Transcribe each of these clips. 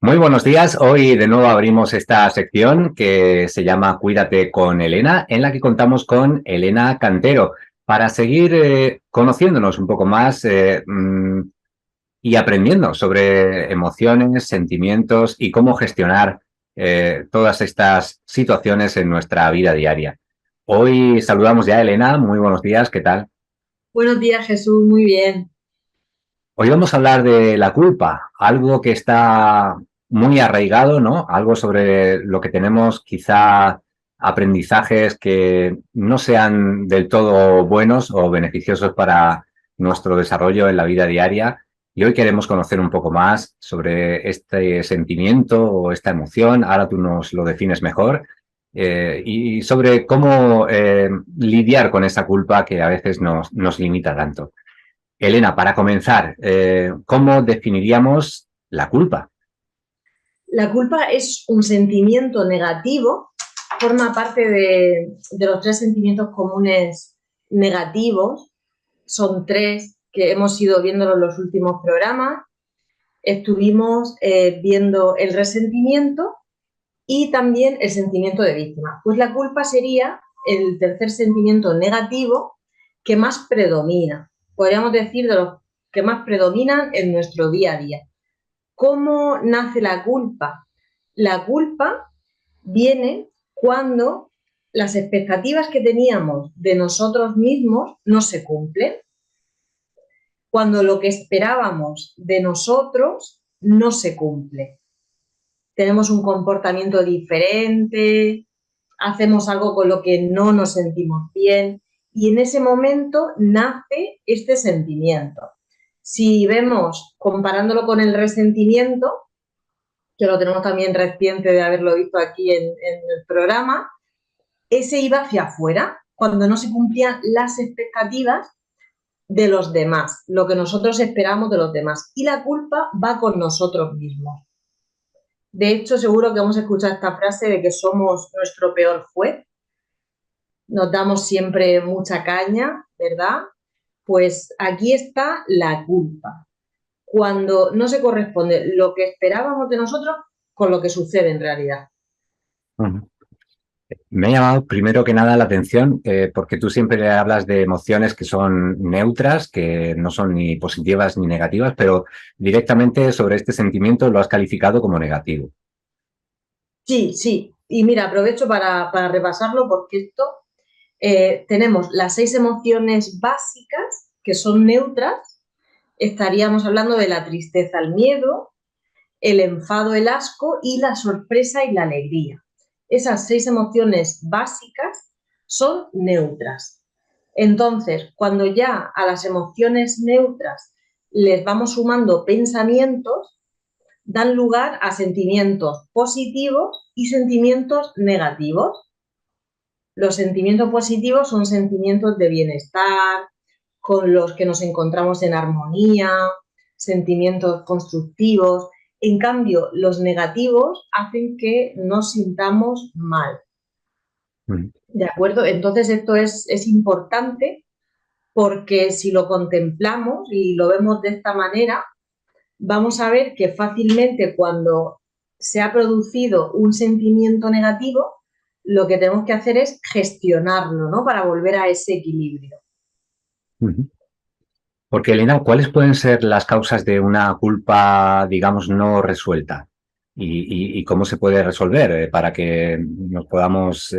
Muy buenos días. Hoy de nuevo abrimos esta sección que se llama Cuídate con Elena, en la que contamos con Elena Cantero para seguir conociéndonos un poco más y aprendiendo sobre emociones, sentimientos y cómo gestionar todas estas situaciones en nuestra vida diaria. Hoy saludamos ya a Elena. Muy buenos días. ¿Qué tal? Buenos días, Jesús, muy bien. Hoy vamos a hablar de la culpa, algo que está muy arraigado, ¿no? Algo sobre lo que tenemos quizá aprendizajes que no sean del todo buenos o beneficiosos para nuestro desarrollo en la vida diaria. Y hoy queremos conocer un poco más sobre este sentimiento o esta emoción. Ahora tú nos lo defines mejor. Y sobre cómo lidiar con esa culpa que a veces nos limita tanto. Elena, para comenzar, ¿cómo definiríamos la culpa? La culpa es un sentimiento negativo, forma parte de los tres sentimientos comunes negativos. Son tres que hemos ido viendo en los últimos programas. Estuvimos viendo el resentimiento y también el sentimiento de víctima. Pues la culpa sería el tercer sentimiento negativo que más predomina. Podríamos decir de los que más predominan en nuestro día a día. ¿Cómo nace la culpa? La culpa viene cuando las expectativas que teníamos de nosotros mismos no se cumplen, cuando lo que esperábamos de nosotros no se cumple. Tenemos un comportamiento diferente, hacemos algo con lo que no nos sentimos bien y en ese momento nace este sentimiento. Si vemos, comparándolo con el resentimiento, que lo tenemos también reciente de haberlo visto aquí en el programa, ese iba hacia afuera, cuando no se cumplían las expectativas de los demás, lo que nosotros esperamos de los demás. Y la culpa va con nosotros mismos. De hecho, seguro que hemos escuchado esta frase de que somos nuestro peor juez, nos damos siempre mucha caña, ¿verdad? Pues aquí está la culpa. Cuando no se corresponde lo que esperábamos de nosotros con lo que sucede en realidad. Ujú. Me ha llamado primero que nada la atención porque tú siempre hablas de emociones que son neutras, que no son ni positivas ni negativas, pero directamente sobre este sentimiento lo has calificado como negativo. Sí, sí. Y mira, aprovecho para repasarlo porque esto tenemos las 6 emociones básicas que son neutras. Estaríamos hablando de la tristeza, el miedo, el enfado, el asco y la sorpresa y la alegría. Esas 6 emociones básicas son neutras. Entonces, cuando ya a las emociones neutras les vamos sumando pensamientos, dan lugar a sentimientos positivos y sentimientos negativos. Los sentimientos positivos son sentimientos de bienestar, con los que nos encontramos en armonía, sentimientos constructivos. En cambio, los negativos hacen que nos sintamos mal. Ujú. ¿De acuerdo? Entonces, esto es importante porque si lo contemplamos y lo vemos de esta manera, vamos a ver que fácilmente cuando se ha producido un sentimiento negativo, lo que tenemos que hacer es gestionarlo, ¿no? Para volver a ese equilibrio. Ujú. Porque, Elena, ¿cuáles pueden ser las causas de una culpa, digamos, no resuelta? ¿Y cómo se puede resolver para que nos podamos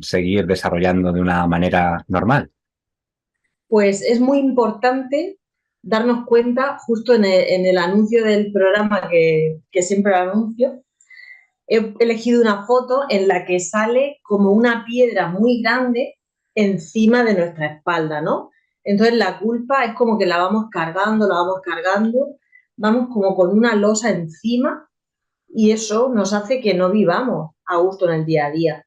seguir desarrollando de una manera normal? Pues es muy importante darnos cuenta, justo en el anuncio del programa que siempre anuncio, he elegido una foto en la que sale como una piedra muy grande encima de nuestra espalda, ¿no? Entonces la culpa es como que la vamos cargando, vamos como con una losa encima y eso nos hace que no vivamos a gusto en el día a día.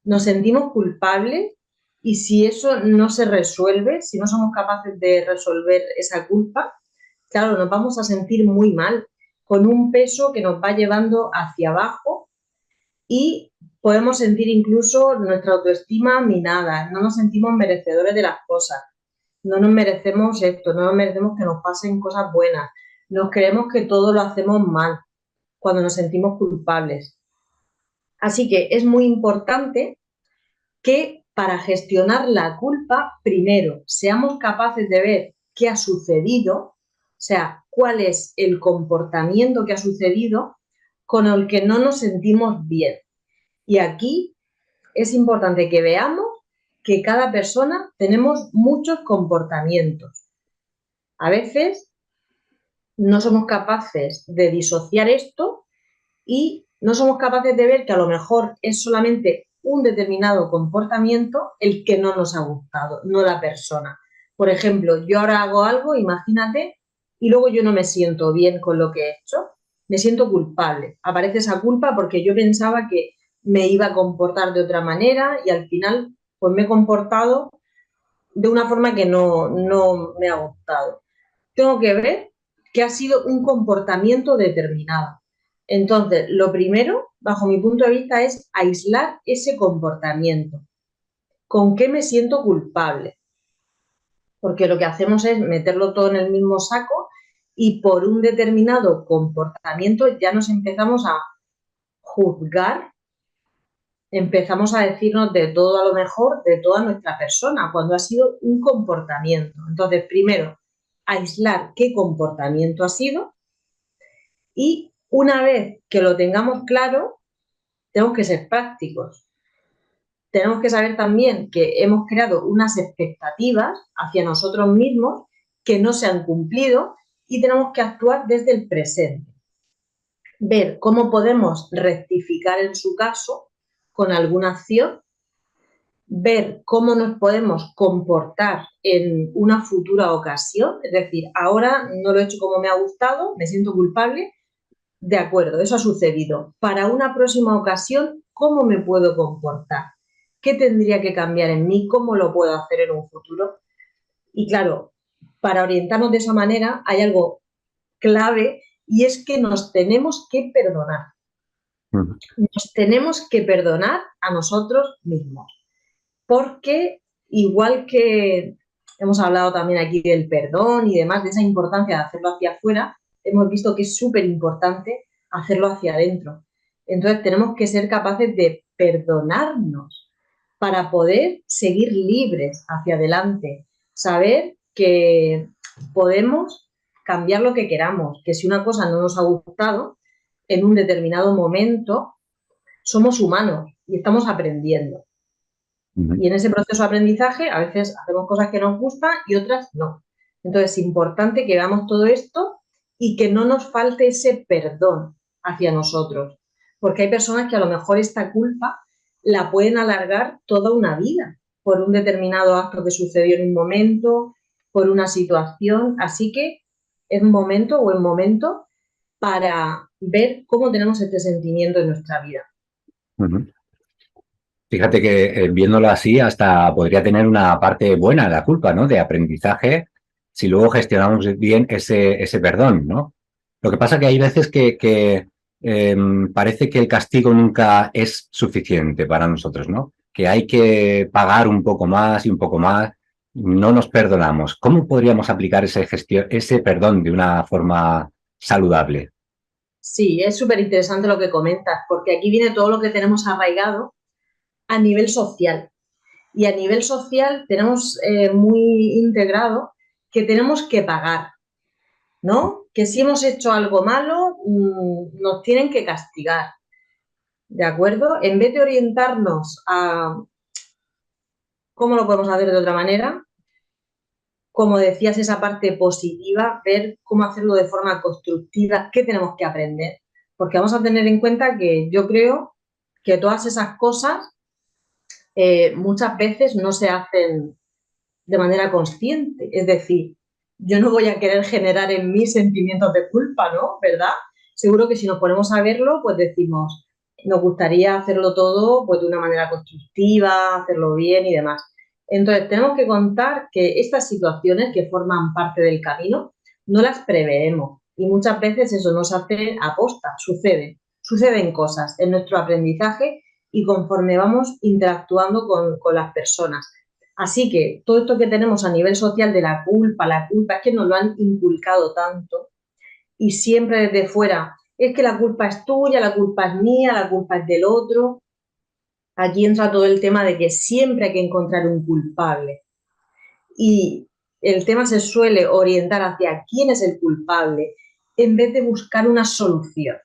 Nos sentimos culpables y si eso no se resuelve, si no somos capaces de resolver esa culpa, claro, nos vamos a sentir muy mal, con un peso que nos va llevando hacia abajo y podemos sentir incluso nuestra autoestima minada, no nos sentimos merecedores de las cosas, no nos merecemos esto, no nos merecemos que nos pasen cosas buenas, nos creemos que todo lo hacemos mal. cuando nos sentimos culpables. Así que es muy importante que para gestionar la culpa, primero, seamos capaces de ver qué ha sucedido, o sea, cuál es el comportamiento que ha sucedido con el que no nos sentimos bien. Y aquí es importante que veamos que cada persona tenemos muchos comportamientos. A veces no somos capaces de disociar esto y no somos capaces de ver que a lo mejor es solamente un determinado comportamiento el que no nos ha gustado, no la persona. Por ejemplo, yo ahora hago algo, imagínate, y luego yo no me siento bien con lo que he hecho, me siento culpable. Aparece esa culpa porque yo pensaba que me iba a comportar de otra manera y al final pues me he comportado de una forma que no me ha gustado. Tengo que ver que ha sido un comportamiento determinado. Entonces, lo primero, bajo mi punto de vista, es aislar ese comportamiento. ¿Con qué me siento culpable? Porque lo que hacemos es meterlo todo en el mismo saco y por un determinado comportamiento ya nos empezamos a juzgar, empezamos a decirnos de todo a lo mejor de toda nuestra persona, cuando ha sido un comportamiento. Entonces, primero, aislar qué comportamiento ha sido y una vez que lo tengamos claro, tenemos que ser prácticos. Tenemos que saber también que hemos creado unas expectativas hacia nosotros mismos que no se han cumplido y tenemos que actuar desde el presente. Ver cómo podemos rectificar en su caso con alguna acción, ver cómo nos podemos comportar en una futura ocasión, es decir, ahora no lo he hecho como me ha gustado, me siento culpable, de acuerdo, eso ha sucedido. Para una próxima ocasión, ¿cómo me puedo comportar? ¿Qué tendría que cambiar en mí? ¿Cómo lo puedo hacer en un futuro? Y claro, para orientarnos de esa manera hay algo clave y es que nos tenemos que perdonar. Nos tenemos que perdonar a nosotros mismos. Porque igual que hemos hablado también aquí del perdón y demás, de esa importancia de hacerlo hacia afuera, hemos visto que es súper importante hacerlo hacia adentro. Entonces tenemos que ser capaces de perdonarnos para poder seguir libres hacia adelante, saber que podemos cambiar lo que queramos, que si una cosa no nos ha gustado en un determinado momento, somos humanos y estamos aprendiendo. Y en ese proceso de aprendizaje a veces hacemos cosas que nos gustan y otras no. Entonces es importante que veamos todo esto y que no nos falte ese perdón hacia nosotros. Porque hay personas que a lo mejor esta culpa la pueden alargar toda una vida por un determinado acto que sucedió en un momento, por una situación. Así que es un momento o buen momento para ver cómo tenemos este sentimiento en nuestra vida. Fíjate que viéndolo así hasta podría tener una parte buena la culpa, ¿no? De aprendizaje, si luego gestionamos bien ese perdón, ¿no? Lo que pasa que hay veces que parece que el castigo nunca es suficiente para nosotros, ¿no? Que hay que pagar un poco más y un poco más, no nos perdonamos. ¿Cómo podríamos aplicar ese perdón de una forma saludable? Sí, es súper interesante lo que comentas, porque aquí viene todo lo que tenemos arraigado a nivel social. Y a nivel social tenemos muy integrado que tenemos que pagar, ¿no? Que si hemos hecho algo malo, nos tienen que castigar, ¿de acuerdo? En vez de orientarnos a cómo lo podemos hacer de otra manera, como decías, esa parte positiva, ver cómo hacerlo de forma constructiva, qué tenemos que aprender. Porque vamos a tener en cuenta que yo creo que todas esas cosas muchas veces no se hacen de manera consciente. Es decir, yo no voy a querer generar en mí sentimientos de culpa, ¿no? ¿Verdad? Seguro que si nos ponemos a verlo, pues decimos, nos gustaría hacerlo todo pues, de una manera constructiva, hacerlo bien y demás. Entonces, tenemos que contar que estas situaciones que forman parte del camino no las preveemos y muchas veces eso no se hace aposta, suceden cosas en nuestro aprendizaje y conforme vamos interactuando con las personas. Así que todo esto que tenemos a nivel social de la culpa es que nos lo han inculcado tanto y siempre desde fuera es que la culpa es tuya, la culpa es mía, la culpa es del otro. Aquí entra todo el tema de que siempre hay que encontrar un culpable. Y el tema se suele orientar hacia quién es el culpable en vez de buscar una solución.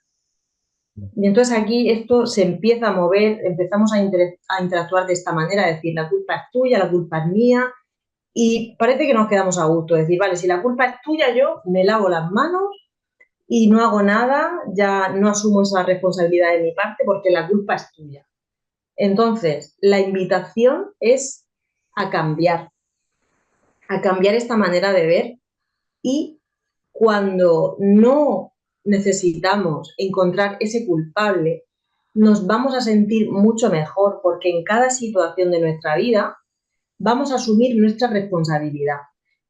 Y entonces aquí esto se empieza a mover, empezamos a interactuar de esta manera, decir, la culpa es tuya, la culpa es mía, y parece que nos quedamos a gusto, decir, vale, si la culpa es tuya, yo me lavo las manos y no hago nada, ya no asumo esa responsabilidad de mi parte porque la culpa es tuya. Entonces, la invitación es a cambiar esta manera de ver y cuando no necesitamos encontrar ese culpable, nos vamos a sentir mucho mejor porque en cada situación de nuestra vida vamos a asumir nuestra responsabilidad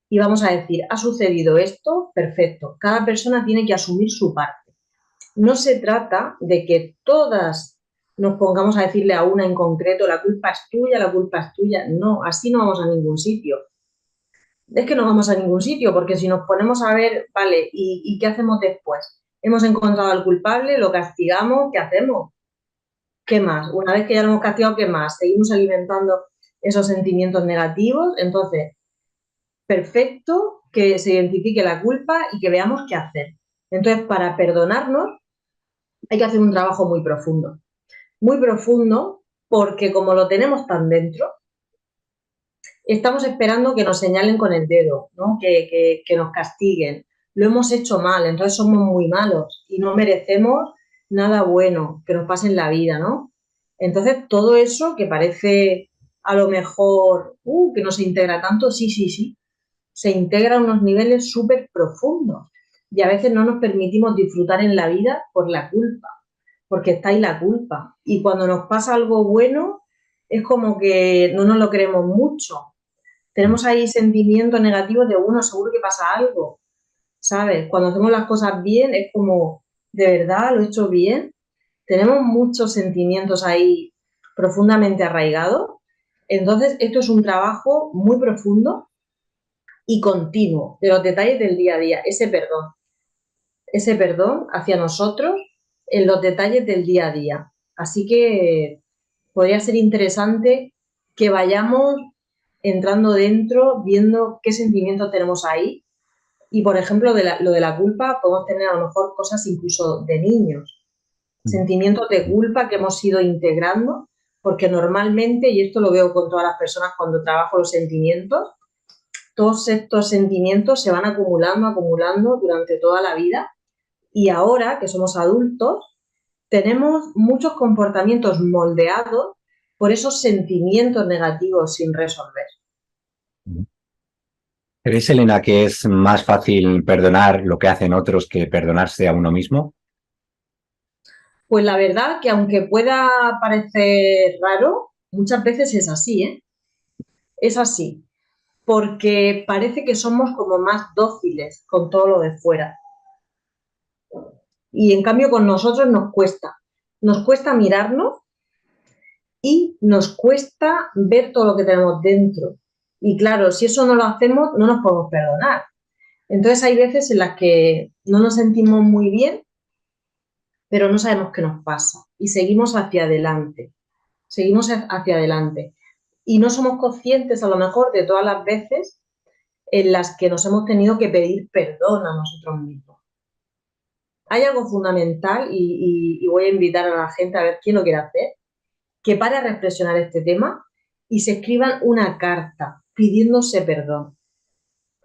y vamos a decir, ha sucedido esto, perfecto, cada persona tiene que asumir su parte. No se trata de que todas nos pongamos a decirle a una en concreto, la culpa es tuya, la culpa es tuya. No, así no vamos a ningún sitio. Es que no vamos a ningún sitio, porque si nos ponemos a ver, vale, ¿y qué hacemos después? Hemos encontrado al culpable, lo castigamos, ¿qué hacemos? ¿Qué más? Una vez que ya lo hemos castigado, ¿qué más? Seguimos alimentando esos sentimientos negativos. Entonces, perfecto que se identifique la culpa y que veamos qué hacer. Entonces, para perdonarnos, hay que hacer un trabajo muy profundo, porque como lo tenemos tan dentro, estamos esperando que nos señalen con el dedo, ¿no? Que nos castiguen. Lo hemos hecho mal, entonces somos muy malos y no merecemos nada bueno que nos pase en la vida, ¿no? Entonces, todo eso que parece a lo mejor que no se integra tanto, sí, sí, sí, se integra a unos niveles súper profundos y a veces no nos permitimos disfrutar en la vida por la culpa, porque está ahí la culpa. Y cuando nos pasa algo bueno, es como que no nos lo creemos mucho. Tenemos ahí sentimientos negativos de uno, seguro que pasa algo, ¿sabes? Cuando hacemos las cosas bien, es como, ¿de verdad lo he hecho bien? Tenemos muchos sentimientos ahí profundamente arraigados. Entonces, esto es un trabajo muy profundo y continuo de los detalles del día a día, ese perdón hacia nosotros en los detalles del día a día. Así que podría ser interesante que vayamos entrando dentro, viendo qué sentimientos tenemos ahí. Y, por ejemplo, lo de la culpa, podemos tener a lo mejor cosas incluso de niños, sentimientos de culpa que hemos ido integrando, porque normalmente, y esto lo veo con todas las personas cuando trabajo los sentimientos, todos estos sentimientos se van acumulando, acumulando durante toda la vida y ahora que somos adultos tenemos muchos comportamientos moldeados por esos sentimientos negativos sin resolver. ¿Crees, Elena, que es más fácil perdonar lo que hacen otros que perdonarse a uno mismo? Pues la verdad que aunque pueda parecer raro, muchas veces es así, ¿eh? Es así, porque parece que somos como más dóciles con todo lo de fuera. Y en cambio con nosotros nos cuesta mirarnos y nos cuesta ver todo lo que tenemos dentro. Y claro, si eso no lo hacemos, no nos podemos perdonar. Entonces hay veces en las que no nos sentimos muy bien, pero no sabemos qué nos pasa y seguimos hacia adelante. Y no somos conscientes a lo mejor de todas las veces en las que nos hemos tenido que pedir perdón a nosotros mismos. Hay algo fundamental y voy a invitar a la gente a ver quién lo quiere hacer, que pare a reflexionar este tema y se escriban una carta pidiéndose perdón.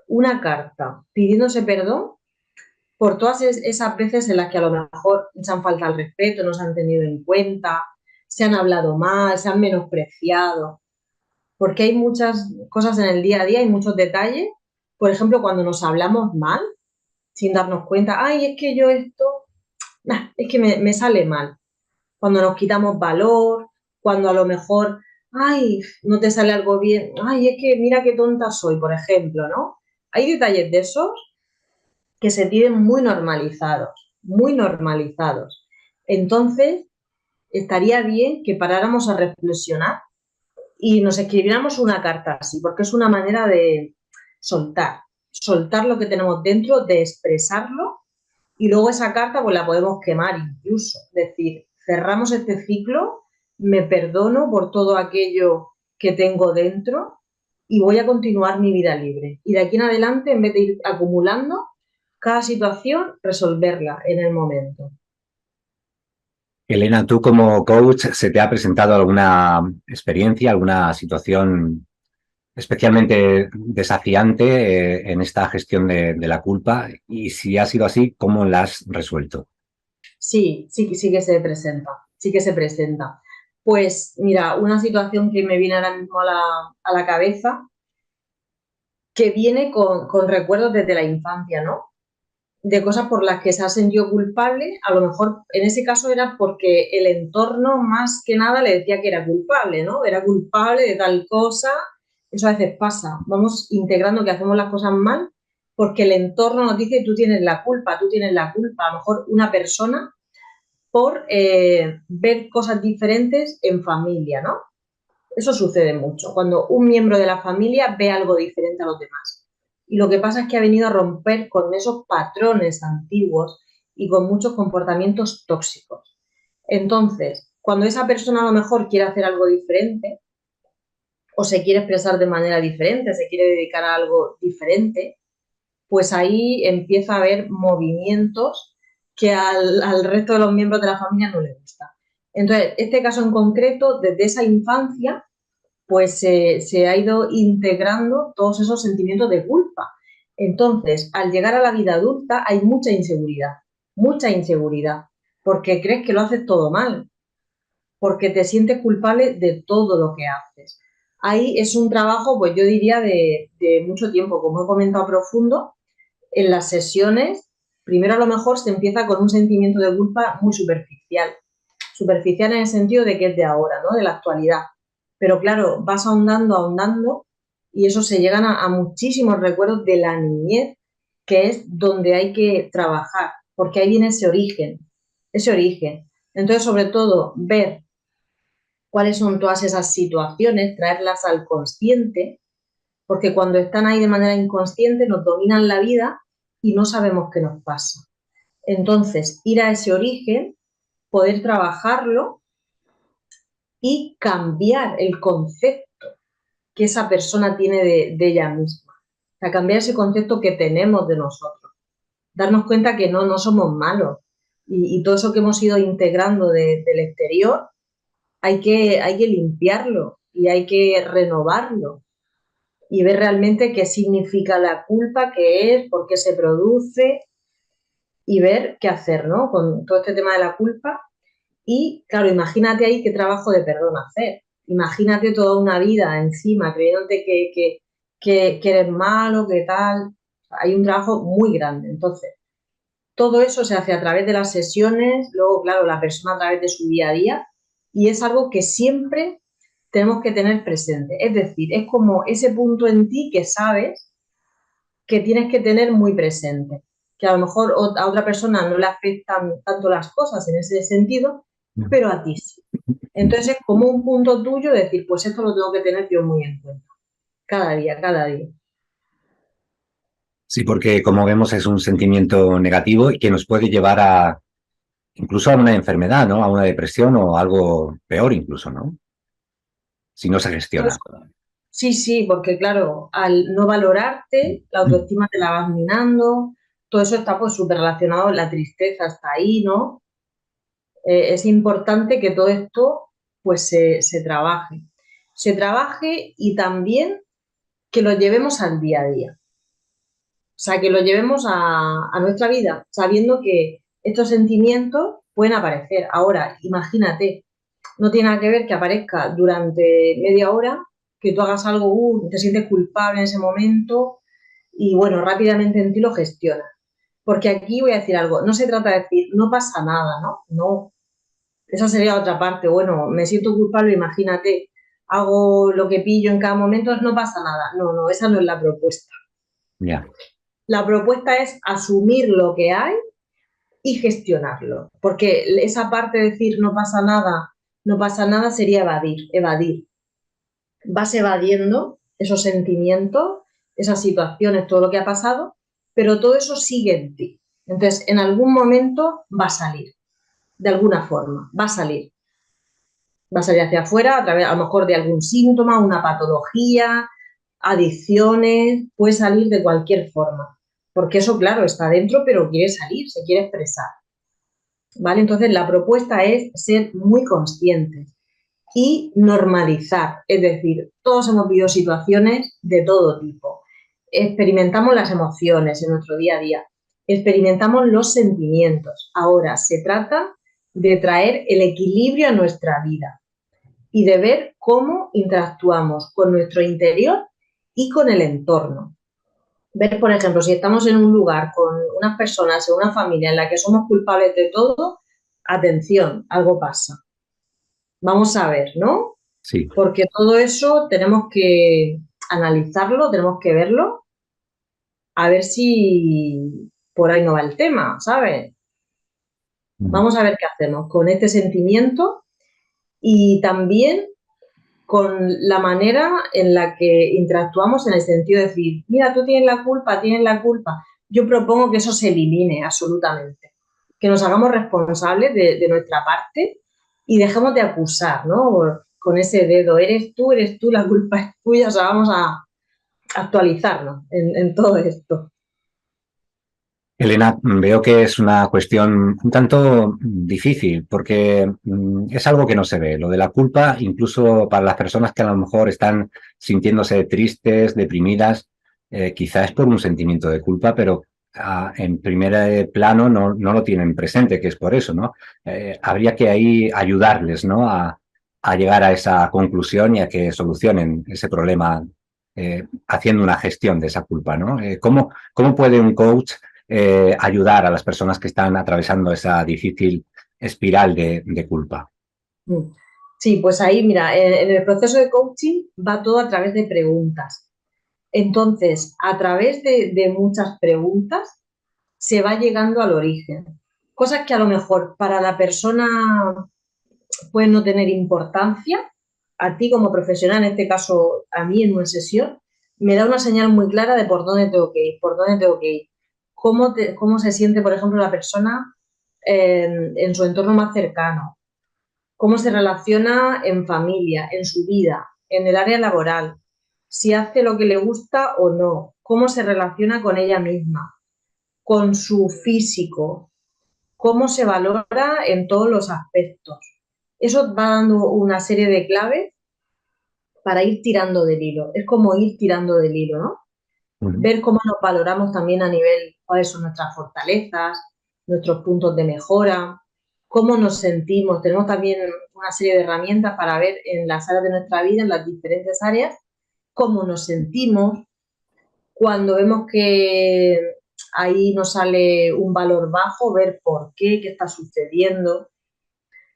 Una carta pidiéndose perdón por todas esas veces en las que a lo mejor se han faltado al respeto, no se han tenido en cuenta, se han hablado mal, se han menospreciado, porque hay muchas cosas en el día a día, hay muchos detalles. Por ejemplo, cuando nos hablamos mal, sin darnos cuenta, ay, es que yo esto, es que me sale mal. Cuando nos quitamos valor, cuando a lo mejor, ay, no te sale algo bien, ay, es que mira qué tonta soy, por ejemplo, ¿no? Hay detalles de esos que se tienen muy normalizados. Entonces, estaría bien que paráramos a reflexionar y nos escribiéramos una carta así, porque es una manera de soltar lo que tenemos dentro, de expresarlo y luego esa carta pues la podemos quemar incluso. Es decir, cerramos este ciclo, me perdono por todo aquello que tengo dentro y voy a continuar mi vida libre. Y de aquí en adelante, en vez de ir acumulando, cada situación, resolverla en el momento. Elena, tú como coach, ¿se te ha presentado alguna experiencia, alguna situación especialmente desafiante en esta gestión de la culpa? Y si ha sido así, ¿cómo la has resuelto? Sí, sí, sí que se presenta, sí que se presenta. Pues mira, una situación que me viene ahora mismo a la cabeza, que viene con recuerdos desde la infancia, ¿no? De cosas por las que se ha sentido culpable, a lo mejor en ese caso era porque el entorno más que nada le decía que era culpable, ¿no? Era culpable de tal cosa, eso a veces pasa, vamos integrando que hacemos las cosas mal porque el entorno nos dice tú tienes la culpa, tú tienes la culpa, a lo mejor una persona por ver cosas diferentes en familia, ¿no? Eso sucede mucho, cuando un miembro de la familia ve algo diferente a los demás. Y lo que pasa es que ha venido a romper con esos patrones antiguos y con muchos comportamientos tóxicos. Entonces, cuando esa persona a lo mejor quiere hacer algo diferente o se quiere expresar de manera diferente, se quiere dedicar a algo diferente, pues ahí empieza a haber movimientos que al resto de los miembros de la familia no les gusta. Entonces, este caso en concreto, desde esa infancia, pues se ha ido integrando todos esos sentimientos de culpa. Entonces, al llegar a la vida adulta hay mucha inseguridad, porque crees que lo haces todo mal, porque te sientes culpable de todo lo que haces. Ahí es un trabajo, pues yo diría, de mucho tiempo, como he comentado, profundo. En las sesiones, primero a lo mejor se empieza con un sentimiento de culpa muy superficial. Superficial en el sentido de que es de ahora, ¿no? De la actualidad. Pero claro, vas ahondando, ahondando, y eso se llegan a muchísimos recuerdos de la niñez, que es donde hay que trabajar, porque ahí viene ese origen, ese origen. Entonces, sobre todo, ver cuáles son todas esas situaciones, traerlas al consciente, porque cuando están ahí de manera inconsciente nos dominan la vida y no sabemos qué nos pasa. Entonces, ir a ese origen, poder trabajarlo y cambiar el concepto que esa persona tiene de ella misma. O sea, cambiar ese concepto que tenemos de nosotros. Darnos cuenta que no somos malos. Y todo eso que hemos ido integrando del exterior, hay que limpiarlo y hay que renovarlo y ver realmente qué significa la culpa, qué es, por qué se produce y ver qué hacer, ¿no? Con todo este tema de la culpa. Y, claro, imagínate ahí qué trabajo de perdón hacer. Imagínate toda una vida encima, creyéndote que eres malo, que tal. Hay un trabajo muy grande. Entonces, todo eso se hace a través de las sesiones, luego, claro, la persona a través de su día a día, y es algo que siempre tenemos que tener presente. Es decir, es como ese punto en ti que sabes que tienes que tener muy presente, que a lo mejor a otra persona no le afectan tanto las cosas en ese sentido, pero a ti sí. Entonces es como un punto tuyo decir, pues esto lo tengo que tener yo muy en cuenta, cada día, cada día. Sí, porque como vemos es un sentimiento negativo y que nos puede llevar a incluso a una enfermedad, ¿no? A una depresión o algo peor incluso, ¿no? Si no se gestiona. Sí, sí, porque claro, al no valorarte, la autoestima te la vas minando, todo eso está pues súper relacionado, la tristeza está ahí, ¿no? Es importante que todo esto pues se trabaje. Se trabaje y también que lo llevemos al día a día. O sea, que lo llevemos a nuestra vida, sabiendo que estos sentimientos pueden aparecer. Ahora, imagínate, no tiene nada que ver que aparezca durante media hora, que tú hagas algo, te sientes culpable en ese momento y bueno, rápidamente en ti lo gestionas. Porque aquí voy a decir algo, no se trata de decir, no pasa nada, ¿no? No, esa sería otra parte. Bueno, me siento culpable, imagínate, hago lo que pillo en cada momento, no pasa nada. No, no, esa no es la propuesta. Ya. La propuesta es asumir lo que hay y gestionarlo, porque esa parte de decir no pasa nada, no pasa nada sería evadir, evadir. Vas evadiendo esos sentimientos, esas situaciones, todo lo que ha pasado, pero todo eso sigue en ti. Entonces, en algún momento va a salir, de alguna forma, va a salir. Va a salir hacia afuera a través, a lo mejor, de algún síntoma, una patología, adicciones, puede salir de cualquier forma. Porque eso, claro, está dentro, pero quiere salir, se quiere expresar. ¿Vale? Entonces, la propuesta es ser muy conscientes y normalizar. Es decir, todos hemos vivido situaciones de todo tipo. Experimentamos las emociones en nuestro día a día, experimentamos los sentimientos. Ahora se trata de traer el equilibrio a nuestra vida y de ver cómo interactuamos con nuestro interior y con el entorno. Ver, por ejemplo, si estamos en un lugar con unas personas, en una familia en la que somos culpables de todo, atención, algo pasa. Vamos a ver, ¿no? Sí. Porque todo eso tenemos que analizarlo, tenemos que verlo, a ver si por ahí no va el tema, ¿sabes? Vamos a ver qué hacemos con este sentimiento y también con la manera en la que interactuamos en el sentido de decir, mira, tú tienes la culpa, tienes la culpa. Yo propongo que eso se elimine absolutamente, que nos hagamos responsables de nuestra parte y dejemos de acusar, ¿no? Con ese dedo, eres tú, la culpa es tuya, o sea, vamos a actualizarnos en todo esto. Elena, veo que es una cuestión un tanto difícil porque es algo que no se ve. Lo de la culpa, incluso para las personas que a lo mejor están sintiéndose tristes, deprimidas, quizá es por un sentimiento de culpa, pero en primer plano no lo tienen presente, que es por eso, ¿no? Habría que ahí ayudarles, ¿no? A llegar a esa conclusión y a que solucionen ese problema haciendo una gestión de esa culpa, ¿no? ¿Cómo puede un coach ayudar a las personas que están atravesando esa difícil espiral de culpa? Sí, pues ahí, mira, en el proceso de coaching va todo a través de preguntas. Entonces, a través de muchas preguntas se va llegando al origen. Cosas que a lo mejor para la persona pueden no tener importancia, a ti como profesional, en este caso a mí en una sesión, me da una señal muy clara de por dónde tengo que ir, por dónde tengo que ir. Cómo se siente, por ejemplo, la persona en su entorno más cercano, cómo se relaciona en familia, en su vida, en el área laboral, si hace lo que le gusta o no, cómo se relaciona con ella misma, con su físico, cómo se valora en todos los aspectos. Eso va dando una serie de claves para ir tirando del hilo. Es como ir tirando del hilo, ¿no? Ver cómo nos valoramos también a nivel, cuáles son nuestras fortalezas, nuestros puntos de mejora, cómo nos sentimos. Tenemos también una serie de herramientas para ver en las áreas de nuestra vida, en las diferentes áreas, cómo nos sentimos. Cuando vemos que ahí nos sale un valor bajo, ver por qué está sucediendo.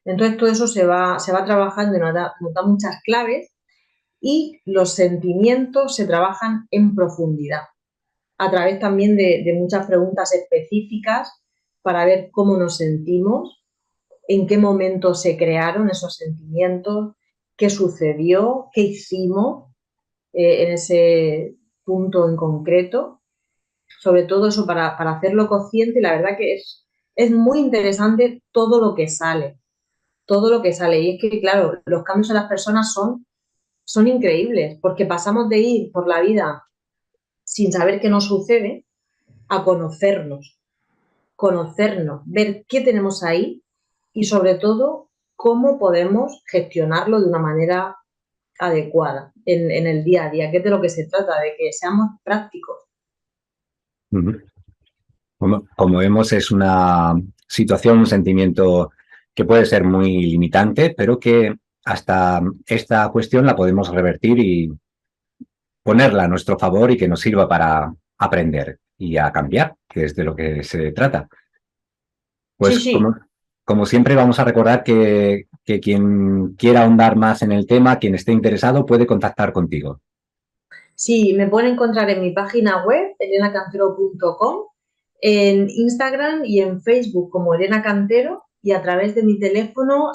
Entonces todo eso se va trabajando y nos da muchas claves y los sentimientos se trabajan en profundidad a través también de muchas preguntas específicas para ver cómo nos sentimos, en qué momento se crearon esos sentimientos, qué sucedió, qué hicimos en ese punto en concreto. Sobre todo eso para hacerlo consciente y la verdad que es muy interesante todo lo que sale, todo lo que sale. Y es que, claro, los cambios en las personas son increíbles porque pasamos de ir por la vida sin saber qué nos sucede a conocernos, ver qué tenemos ahí y sobre todo cómo podemos gestionarlo de una manera adecuada en el día a día, que es de lo que se trata, de que seamos prácticos. Como vemos, es una situación, un sentimiento que puede ser muy limitante, pero que hasta esta cuestión la podemos revertir y ponerla a nuestro favor y que nos sirva para aprender y a cambiar, que es de lo que se trata. Sí, Pues sí, como siempre vamos a recordar que quien quiera ahondar más en el tema, quien esté interesado, puede contactar contigo. sí, me pueden encontrar en mi página web, elenacantero.com, en Instagram y en Facebook como Elena Cantero y a través de mi teléfono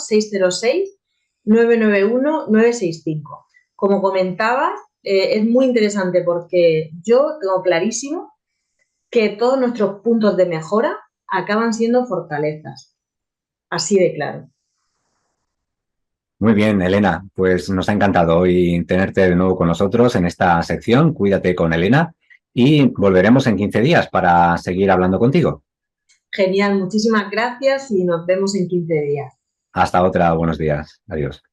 606-991-965. Como comentaba, es muy interesante porque yo tengo clarísimo que todos nuestros puntos de mejora acaban siendo fortalezas. Así de claro. Muy bien, Elena, pues nos ha encantado hoy tenerte de nuevo con nosotros en esta sección. Cuídate con Elena y volveremos en 15 días para seguir hablando contigo. Genial, muchísimas gracias y nos vemos en 15 días. Hasta otra, buenos días. Adiós.